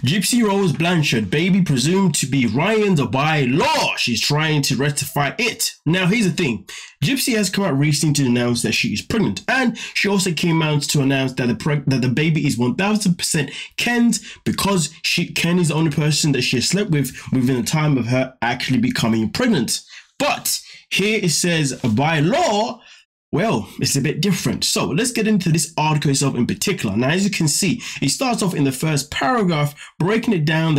Gypsy Rose Blanchard, baby presumed to be Ryan's by law. She's trying to rectify it. Now, here's the thing. Gypsy has come out recently to announce that she is pregnant, and she also came out to announce that the baby is 1000% Ken's, because Ken is the only person that she has slept with within the time of her actually becoming pregnant. But here it says by law, well, it's a bit different. So let's get into this article itself in particular. Now, as you can see, it starts off in the first paragraph, breaking it down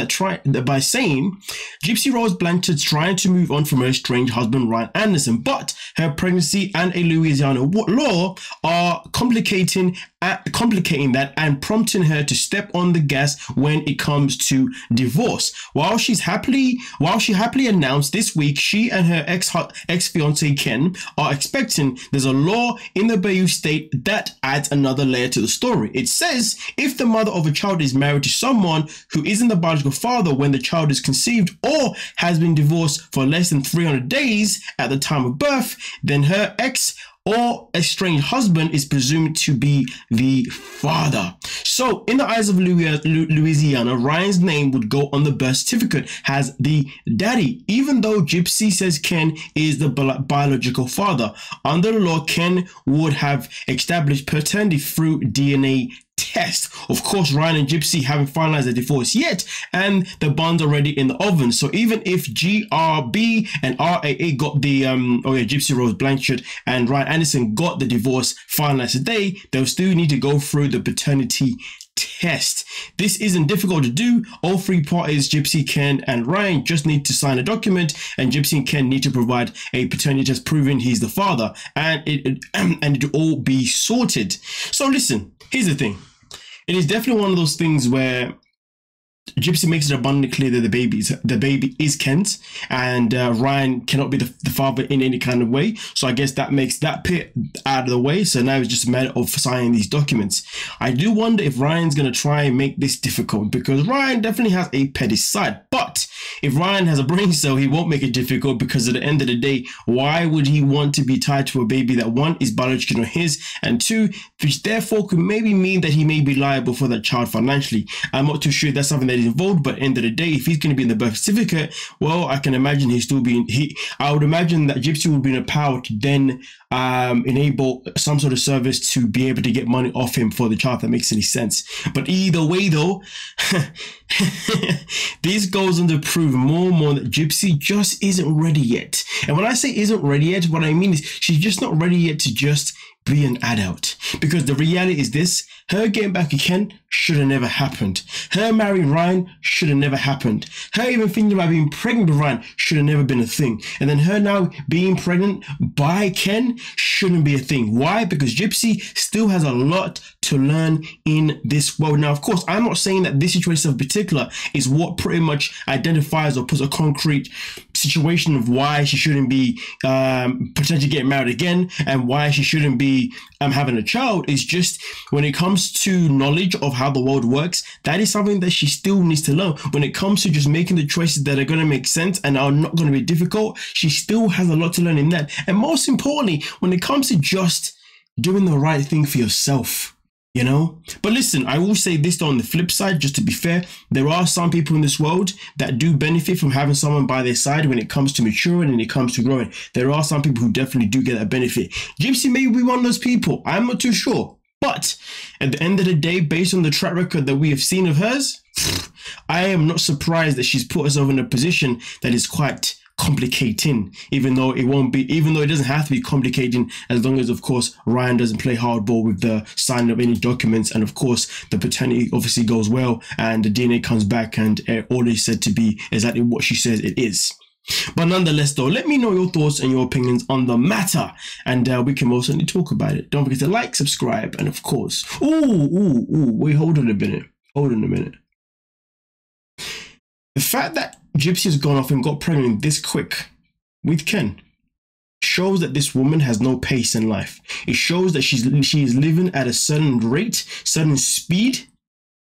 by saying Gypsy Rose Blanchard's trying to move on from her estranged husband, Ryan Anderson, but her pregnancy and a Louisiana law are complicating that and prompting her to step on the gas when it comes to divorce. While she happily announced this week she and her ex-fiance Ken are expecting, there's a law in the Bayou state that adds another layer to the story. It says if the mother of a child is married to someone who isn't the biological father when the child is conceived, or has been divorced for less than 300 days at the time of birth, then her ex or estranged husband is presumed to be the father. So in the eyes of Louisiana, Ryan's name would go on the birth certificate as the daddy, even though Gypsy says Ken is the biological father. Under the law, Ken would have established paternity through DNA test. Of course, Ryan and Gypsy haven't finalized their divorce yet, and the bond's already in the oven. So even if GRB and RAA got the Gypsy Rose Blanchard and Ryan Anderson got the divorce finalized today, they'll still need to go through the paternity test. This isn't difficult to do. All three parties, Gypsy, Ken, and Ryan, just need to sign a document, and Gypsy and Ken need to provide a paternity test proving he's the father, and it'll all be sorted. So listen, here's the thing. It is definitely one of those things where Gypsy makes it abundantly clear that the baby is Ken's, and Ryan cannot be the father in any kind of way. So I guess that makes that bit out of the way. So now it's just a matter of signing these documents. I do wonder if Ryan's going to try and make this difficult, because Ryan definitely has a petty side. But if Ryan has a brain cell, he won't make it difficult, because at the end of the day, why would he want to be tied to a baby that, one, is biologically not his, and two, which therefore could maybe mean that he may be liable for that child financially? I'm not too sure if that's something that is involved, but at the end of the day, if he's going to be in the birth certificate, well, I can imagine I would imagine that Gypsy would be in a power to then enable some sort of service to be able to get money off him for the child, if that makes any sense. But either way though, this goes on to prove more and more that Gypsy just isn't ready yet. And when I say isn't ready yet, what I mean is she's just not ready yet to just be an adult. Because the reality is this: her getting back at Ken should have never happened. Her marrying Ryan should have never happened. Her even thinking about being pregnant with Ryan should have never been a thing. And then her now being pregnant by Ken shouldn't be a thing. Why? Because Gypsy still has a lot to learn in this world. Now, of course, I'm not saying that this situation in particular is what pretty much identifies or puts a concrete situation of why she shouldn't be potentially getting married again, and why she shouldn't be having a child. Is just when it comes to knowledge of how the world works, that is something that she still needs to learn. When it comes to just making the choices that are going to make sense and are not going to be difficult, she still has a lot to learn in that. And most importantly, when it comes to just doing the right thing for yourself, you know. But listen, I will say this on the flip side, just to be fair, there are some people in this world that do benefit from having someone by their side when it comes to maturing and it comes to growing. There are some people who definitely do get that benefit. Gypsy may be one of those people. I'm not too sure. But at the end of the day, based on the track record that we have seen of hers, I am not surprised that she's put herself in a position that is quite complicating, even though it doesn't have to be complicating, as long as, of course, Ryan doesn't play hardball with the signing of any documents, and of course the paternity obviously goes well and the DNA comes back and all is said to be exactly what she says it is. But nonetheless though, let me know your thoughts and your opinions on the matter, and we can most certainly talk about it. Don't forget to like, subscribe, and of course, wait, hold on a minute. The fact that Gypsy has gone off and got pregnant this quick with Ken shows that this woman has no pace in life. It shows that she is living at a certain rate, certain speed,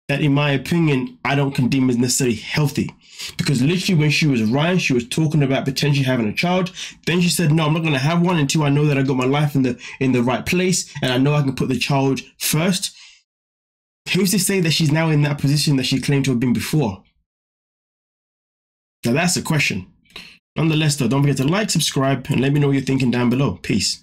that in my opinion, I don't condemn as necessarily healthy. Because literally when she was Ryan, she was talking about potentially having a child. Then she said, no, I'm not going to have one until I know that I got my life in the right place and I know I can put the child first. Who's to say that she's now in that position that she claimed to have been before? Now that's the question. Nonetheless though, don't forget to like, subscribe, and let me know what you're thinking down below. Peace.